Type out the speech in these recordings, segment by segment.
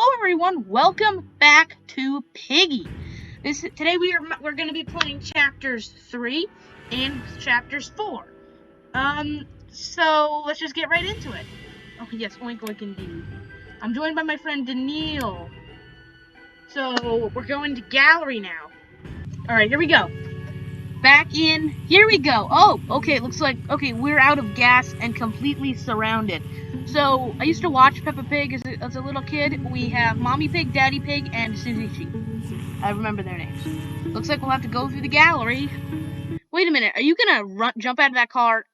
Hello everyone, welcome back to Piggy. Today we're going to be playing chapters 3 and chapters 4. So let's just get right into it. Oh yes, oink oink indeed. I'm joined by my friend Daniil. So we're going to gallery now. Alright, here we go. Back in, here we go. Oh, okay, it looks like, okay, we're out of gas and completely surrounded. So, I used to watch Peppa Pig as a little kid. We have Mommy Pig, Daddy Pig, and Susie Sheep. I remember their names. Looks like we'll have to go through the gallery. Wait a minute, are you gonna jump out of that car,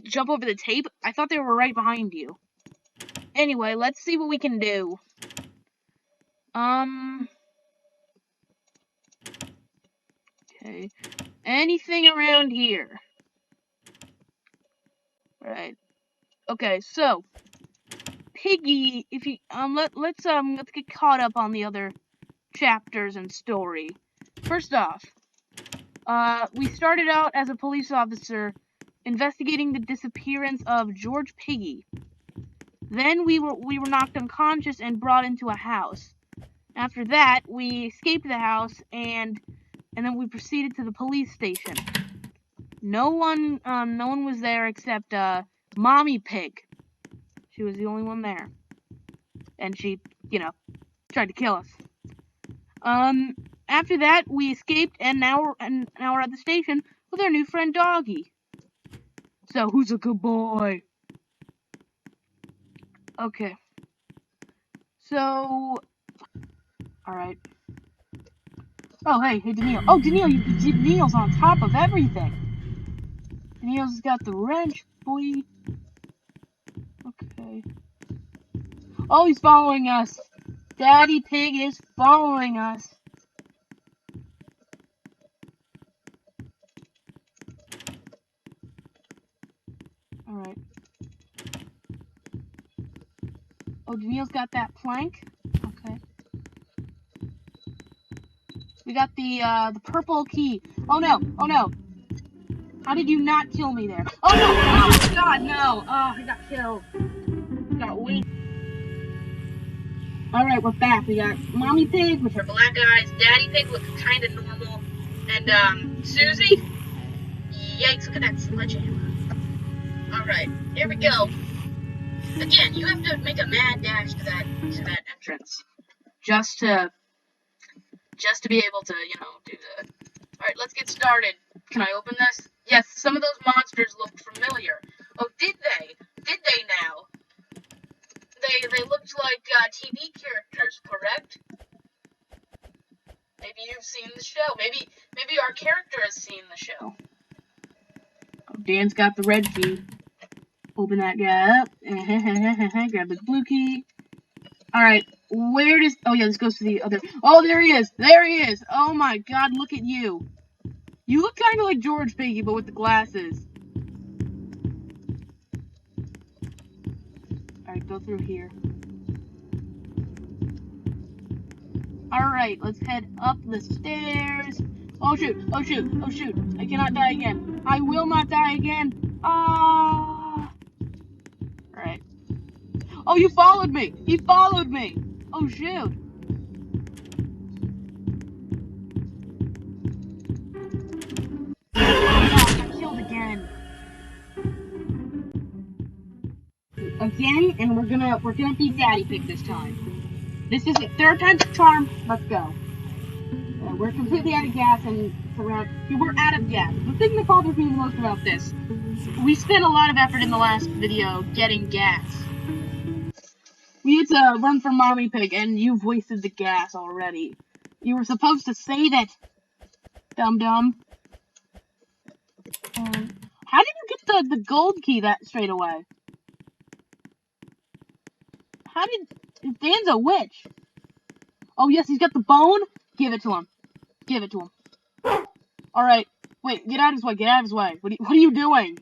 jump over the tape? I thought they were right behind you. Anyway, let's see what we can do. Okay. Anything around here? Right. Okay, so Piggy, if you let's get caught up on the other chapters and story. First off, we started out as a police officer investigating the disappearance of George Piggy. Then we were knocked unconscious and brought into a house. After that, we escaped the house and then we proceeded to the police station. No one was there except Mommy Pig. She was the only one there. And she, tried to kill us. After that, we escaped, and now we're at the station with our new friend Doggy. So, who's a good boy? Okay. So, alright. Oh, hey, Daniil. Oh, Daniil's on top of everything. Daniil's got the wrench, boy. Okay. Oh, he's following us. Daddy Pig is following us. Alright. Oh, Daniil's got that plank. Okay. We got the purple key. Oh no! Oh no! How did you not kill me there? Oh no! Oh god, no! Oh, I got killed. Got weak. Alright, we're back. We got Mommy Pig with her black eyes, Daddy Pig looks kinda normal, and Susie? Yikes, look at that sledgehammer. Alright, here we go. Again, you have to make a mad dash to that entrance. Just to be able to, do that. Alright, let's get started. Can I open this? Yes, some of those monsters looked familiar. Oh, did they? Did they now? They looked like TV characters, correct? Maybe you've seen the show. Maybe our character has seen the show. Oh, Dan's got the red key. Open that guy up. Grab the blue key. Alright, where does... Oh, yeah, this goes to the other... Oh, there he is! There he is! Oh, my God, look at you. You look kind of like George Piggy, but with the glasses. Alright, go through here. Alright, let's head up the stairs. Oh shoot, oh shoot, oh shoot. I cannot die again. I will not die again. Ah! Alright. Oh, you followed me! He followed me! Oh shoot. Oh, I got killed again. Again, and we're gonna beat Daddy Pig this time. This is it. Third time's a charm. Let's go. We're completely out of gas and we're out of gas. The thing that bothers me the most about this, we spent a lot of effort in the last video getting gas. We had to run from Mommy Pig, and you've wasted the gas already. You were supposed to save it, dum-dum. How did you get the gold key that straight away? How did... Dan's a witch. Oh, yes, he's got the bone. Give it to him. Give it to him. Alright. Wait, get out of his way. Get out of his way. What are you doing?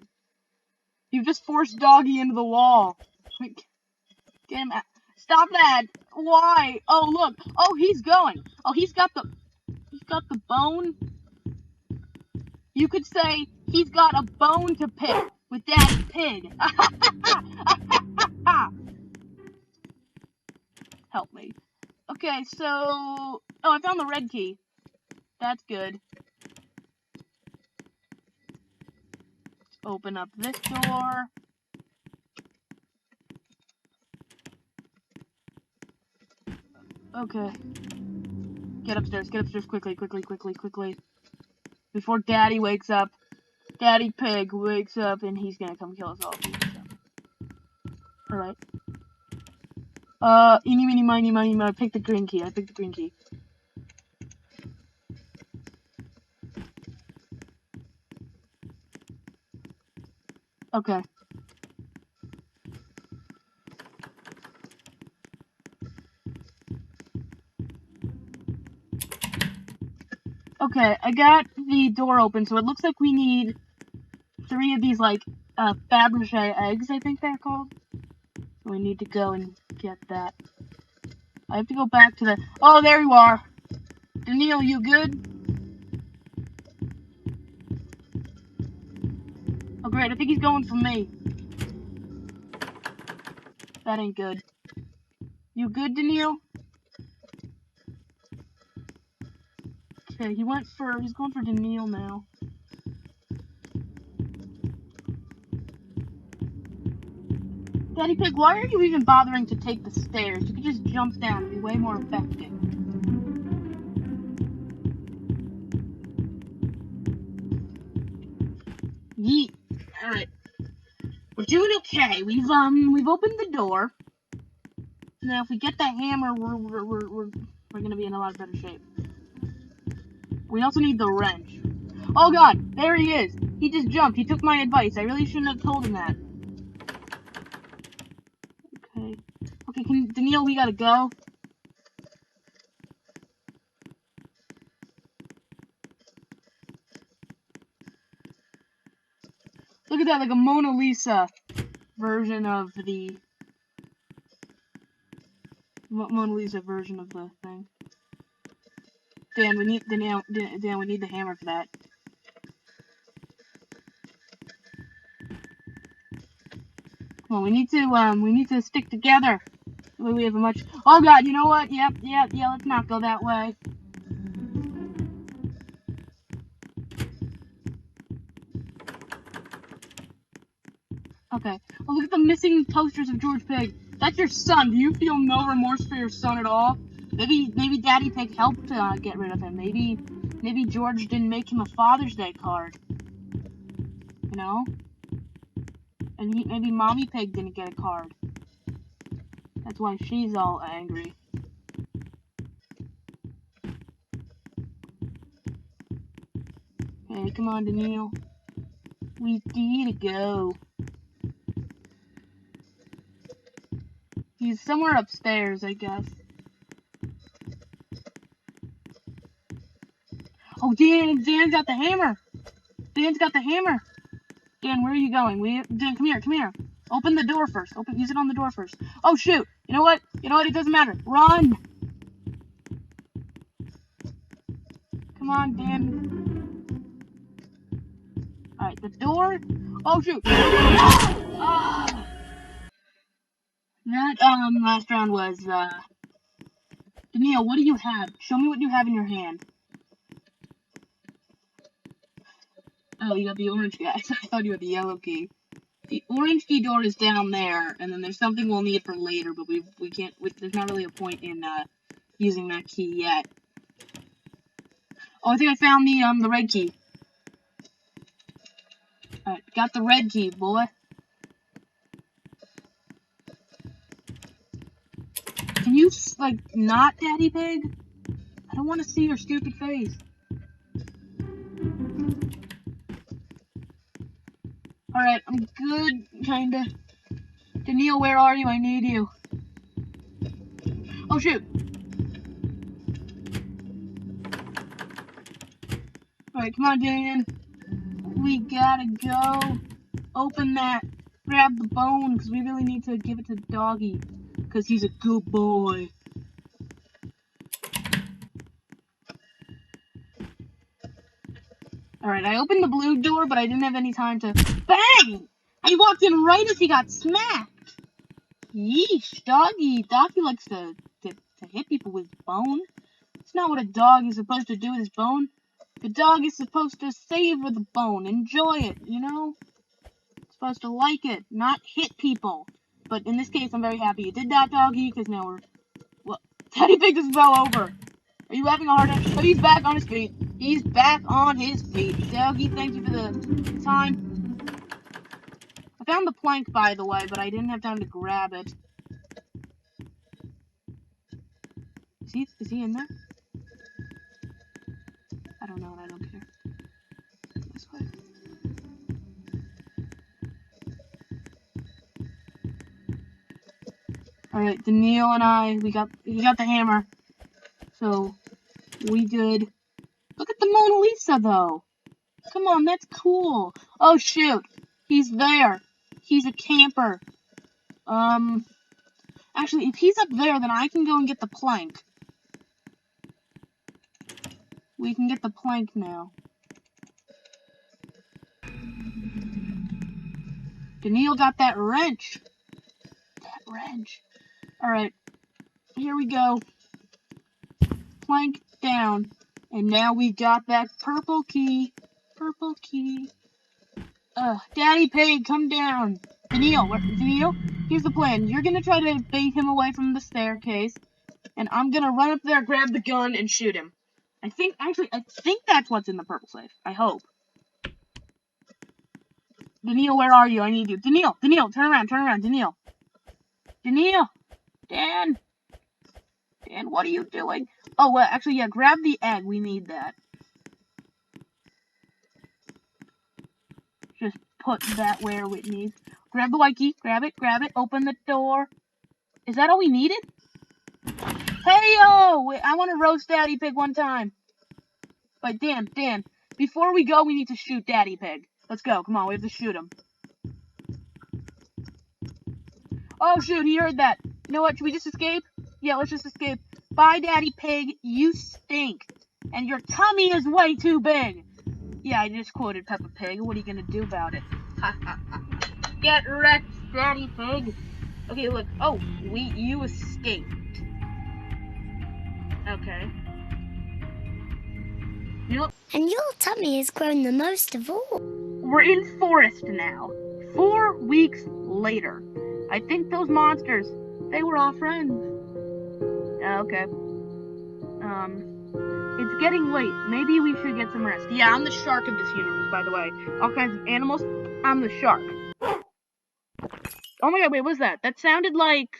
You've just forced Doggy into the wall. Get him out. Stop that. Why? Oh, look. Oh, he's going. Oh, he's got the bone. You could say he's got a bone to pick with Daddy Pig. Help me. Okay, so... Oh, I found the red key. That's good. Let's open up this door. Okay. Get upstairs quickly. Before Daddy wakes up. Daddy Pig wakes up and he's gonna come kill us all. Alright. Eeny, meeny, miny, miny, miny. I picked the green key. Okay. Okay, I got the door open, so it looks like we need 3 of these, like, Fabergé eggs, I think they're called. We need to go and get that. I have to go back to the... Oh, there you are! Daniil, you good? Oh, great, I think he's going for me. That ain't good. You good, Daniil? Okay, he's going for Daniil now. Daddy Pig, why are you even bothering to take the stairs? You could just jump down, it'd be way more effective. Yeet. Alright. We're doing okay. We've opened the door. Now, if we get the hammer, we're gonna be in a lot better shape. We also need the wrench. Oh god, there he is. He just jumped. He took my advice. I really shouldn't have told him that. Okay. Okay, Daniil, we gotta go. Look at that, like a Mona Lisa version of the... Mona Lisa version of the thing. Dan, we need the hammer for that. Come on, we need to stick together. The way we have a much... Oh god, you know what? Yep, let's not go that way. Okay. Oh, look at the missing posters of George Pig. That's your son. Do you feel no remorse for your son at all? Maybe Daddy Pig helped get rid of him. Maybe George didn't make him a Father's Day card. You know? And maybe Mommy Pig didn't get a card. That's why she's all angry. Hey, come on, Daniil. We need to go. He's somewhere upstairs, I guess. Oh, Dan's got the hammer. Dan's got the hammer. Dan, where are you going? Dan, come here. Open the door first. Use it on the door first. Oh, shoot. You know what? It doesn't matter. Run. Come on, Dan. Alright, the door. Oh, shoot. Ah! That, last round was, Daniil, what do you have? Show me what you have in your hand. Oh, you got the orange key. I thought you had the yellow key. The orange key door is down there, and then there's something we'll need for later, but we can't, there's not really a point in, using that key yet. Oh, I think I found the red key. Alright, got the red key, boy. Can you, like, not, Daddy Pig? I don't want to see your stupid face. Alright, I'm good, kinda. Daniil, where are you? I need you. Oh, shoot. Alright, come on, Dan. We gotta go. Open that. Grab the bone, because we really need to give it to Doggy. Because he's a good boy. Alright, I opened the blue door, but I didn't have any time to... Bang! I walked in right as he got smacked. Yeesh, Doggy likes to to hit people with his bone. It's not what a dog is supposed to do with his bone. The dog is supposed to savor the bone, enjoy it, you know? It's supposed to like it, not hit people. But in this case, I'm very happy you did that, doggy, because now we're... Well, Teddy Pig just fell over. Are you having a hard time? Oh, he's back on his feet. He's back on his feet. Doggy, thank you for the time. I found the plank, by the way, but I didn't have time to grab it. Is he in there? I don't know, and I don't care. This way. Alright, Daniil and I, he got the hammer. So, we good. Look at the Mona Lisa, though. Come on, that's cool. Oh, shoot. He's there. He's a camper. Actually, if he's up there, then I can go and get the plank. We can get the plank now. Daniil got that wrench. That wrench. Alright, here we go. Plank down. And now we got that purple key. Purple key. Daddy Pig, come down. Daniil, here's the plan. You're gonna try to bait him away from the staircase. And I'm gonna run up there, grab the gun, and shoot him. I think that's what's in the purple safe. I hope. Daniil, where are you? I need you. Daniil, turn around, Daniil. Dan, what are you doing? Oh, well, actually, yeah, grab the egg. We need that. Just put that where it needs. Grab the white key. Grab it. Open the door. Is that all we needed? Hey, yo! I want to roast Daddy Pig one time. But Dan, before we go, we need to shoot Daddy Pig. Let's go. Come on, we have to shoot him. Oh, shoot, he heard that. You know what? Should we just escape? Yeah, let's just escape. Bye, Daddy Pig. You stink. And your tummy is way too big. Yeah, I just quoted Peppa Pig. What are you gonna do about it? Get wrecked, Daddy Pig. Okay, look. Oh, you escaped. Okay. And your tummy has grown the most of all. We're in forest now. 4 weeks later. I think those monsters, they were all friends. Okay. It's getting late. Maybe we should get some rest. Yeah, I'm the shark of this universe, by the way. All kinds of animals. I'm the shark. Oh my god, wait, what was that? That sounded like...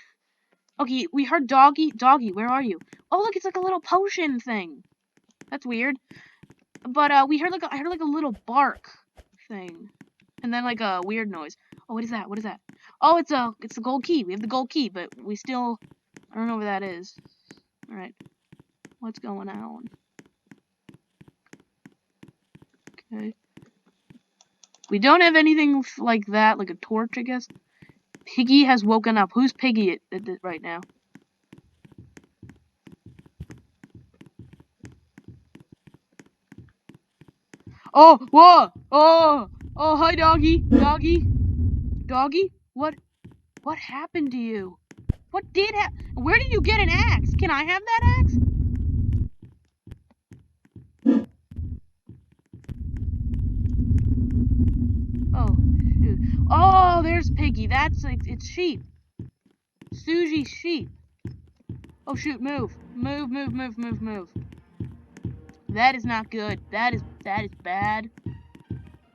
Okay, we heard doggy. Doggy, where are you? Oh, look, it's like a little potion thing. That's weird. But, I heard like a little bark thing. And then like a weird noise. Oh, what is that? Oh, it's the gold key. We have the gold key, but we still... I don't know where that is. Alright. What's going on? Okay. We don't have anything like that, like a torch, I guess. Piggy has woken up. Who's Piggy right now? Oh, whoa! Oh, hi, doggy. Doggy? What happened to you? What did happen? Where did you get an axe? Can I have that axe? Oh, shoot. Oh, there's Piggy. It's Sheep. Susie Sheep. Oh, shoot, move. Move. That is not good. That is bad.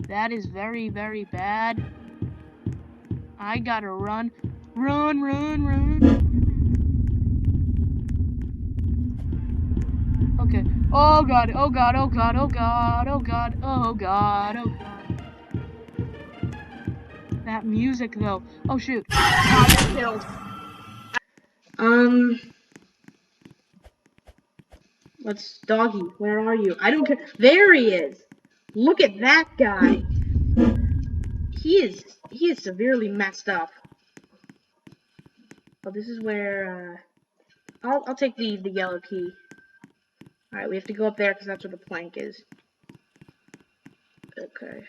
That is very, very bad. I gotta run. Run. Okay. Oh god. That music though. Oh shoot. I got killed. Let's doggy. Where are you? I don't care. There he is. Look at that guy. He is severely messed up. Oh, this is where I'll take the yellow key. Alright, we have to go up there because that's where the plank is. Okay.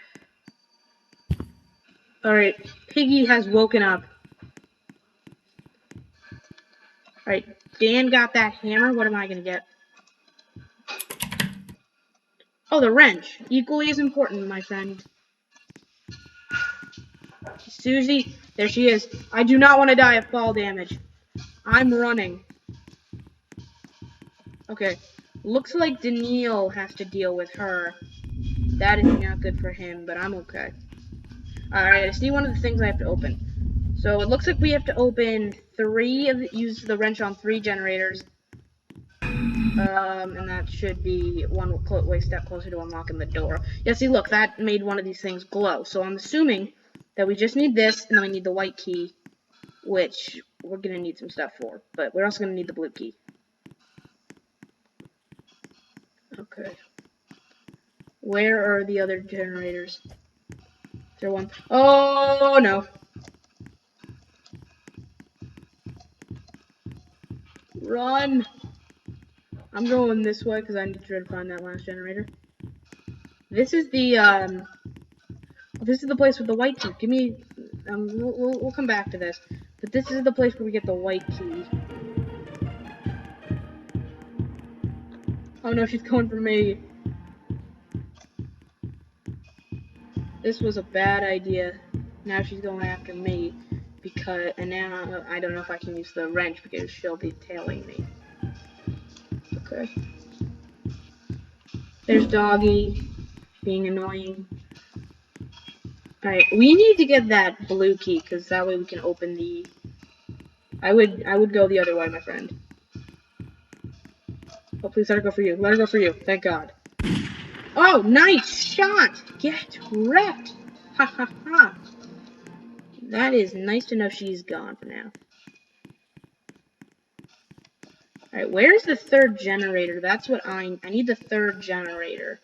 Alright, Piggy has woken up. Alright, Dan got that hammer. What am I gonna get? Oh, the wrench. Equally as important, my friend. Susie, there she is. I do not want to die of fall damage. I'm running. Okay. Looks like Daniil has to deal with her. That is not good for him, but I'm okay. Alright, I see one of the things I have to open. So it looks like we have to open use the wrench on 3 generators. And that should be one step closer to unlocking the door. Yeah, see, look, that made one of these things glow. So I'm assuming that we just need this, and then we need the white key, which we're gonna need some stuff for. But we're also gonna need the blue key. Okay. Where are the other generators? Is there one? Oh, no. Run! I'm going this way because I need to try to find that last generator. This is the place with the white key. Give me, we'll come back to this. But this is the place where we get the white key. Oh no, she's going for me. This was a bad idea. Now she's going after me. And now I don't know if I can use the wrench because she'll be tailing me. Okay. There's Doggy being annoying. Alright, we need to get that blue key because that way we can open the... I would go the other way, my friend. Oh, please let her go for you. Let her go for you. Thank God. Oh, nice shot! Get wrecked! Ha ha ha! That is nice to know she's gone for now. Alright, where's the third generator? That's what I need the third generator.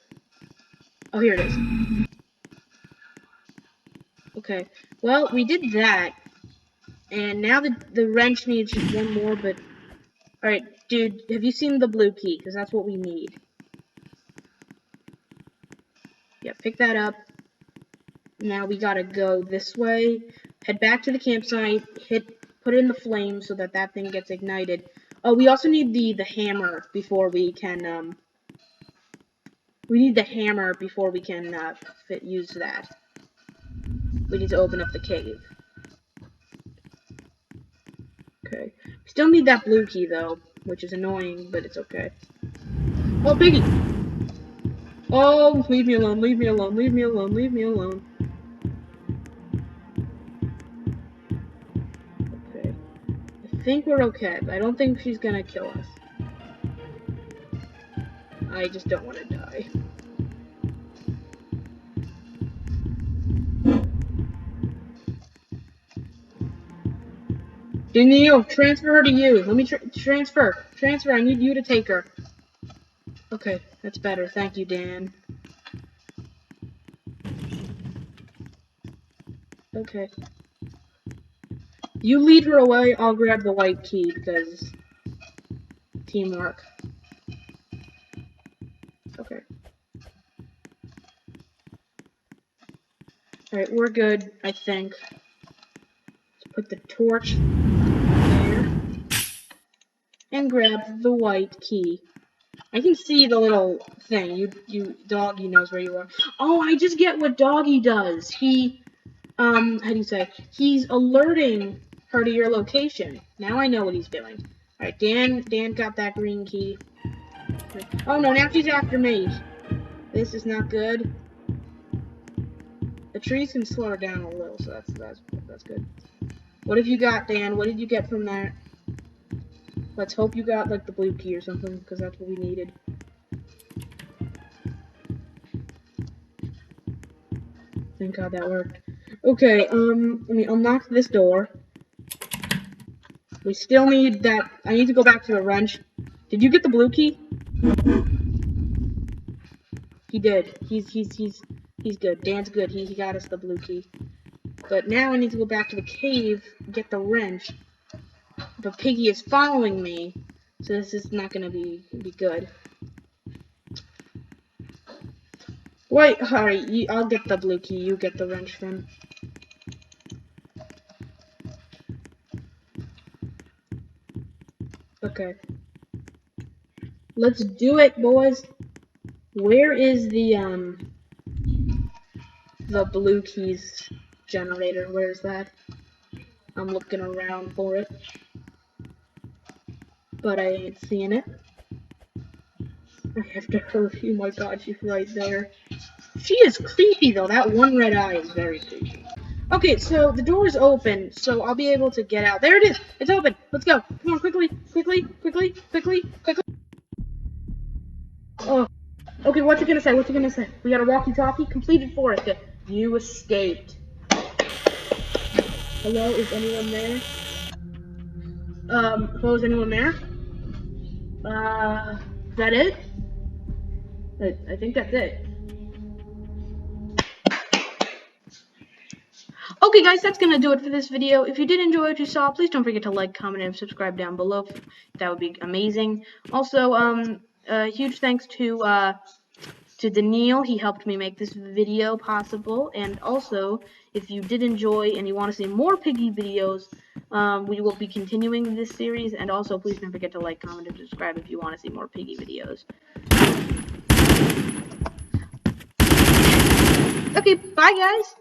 Oh, here it is. Okay, well, we did that. And now the wrench needs just one more, but... Alright, dude, have you seen the blue key? Because that's what we need. Yeah, pick that up. Now we gotta go this way. Head back to the campsite. Put it in the flame so that thing gets ignited. Oh, we also need the hammer before we can, we need the hammer before we can, use that. We need to open up the cave. Okay. Still need that blue key, though, which is annoying, but it's okay. Oh, Piggy! Oh, leave me alone, leave me alone, leave me alone, leave me alone. Okay. I think we're okay, but I don't think she's gonna kill us. I just don't want to die. Daniel, transfer her to you. Let me transfer. Transfer, I need you to take her. Okay, that's better. Thank you, Dan. Okay. You lead her away, I'll grab the white key, because... teamwork. Okay. Alright, we're good, I think. Let's put the torch there. And grab the white key. I can see the little thing. Doggy knows where you are. Oh, I just get what Doggy does. How do you say? He's alerting her to your location. Now I know what he's doing. Alright, Dan got that green key. Oh no, now she's after me. This is not good. The trees can slow her down a little, so that's good. What have you got, Dan? What did you get from that? Let's hope you got, like, the blue key or something, because that's what we needed. Thank God that worked. Okay, let me unlock this door. We still need that. I need to go back to the wrench. Did you get the blue key? He did. He's good. Dan's good. He got us the blue key. But now I need to go back to the cave, get the wrench. But Piggy is following me, so this is not gonna be good. Wait, alright, I'll get the blue key, you get the wrench then. Okay. Let's do it, boys. Where is the blue keys generator? Where's that? I'm looking around for it, but I ain't seeing it. I have to hurry. Oh my god, she's right there. She is creepy though. That one red eye is very creepy. Okay, so the door is open, so I'll be able to get out. There it is. It's open. Let's go. Come on, quickly, quickly, quickly, quickly, quickly. Oh, okay. What's it gonna say? What's it gonna say? We got a walkie-talkie. Completed forest. You escaped. Hello, is anyone there? Hello, is anyone there? Is that it? I think that's it. Okay, guys, that's gonna do it for this video. If you did enjoy what you saw, please don't forget to like, comment, and subscribe down below. That would be amazing. Also, huge thanks to Daniil. He helped me make this video possible. And also, if you did enjoy and you want to see more Piggy videos, we will be continuing this series. And also, please don't forget to like, comment, and subscribe if you want to see more Piggy videos. Okay, bye, guys.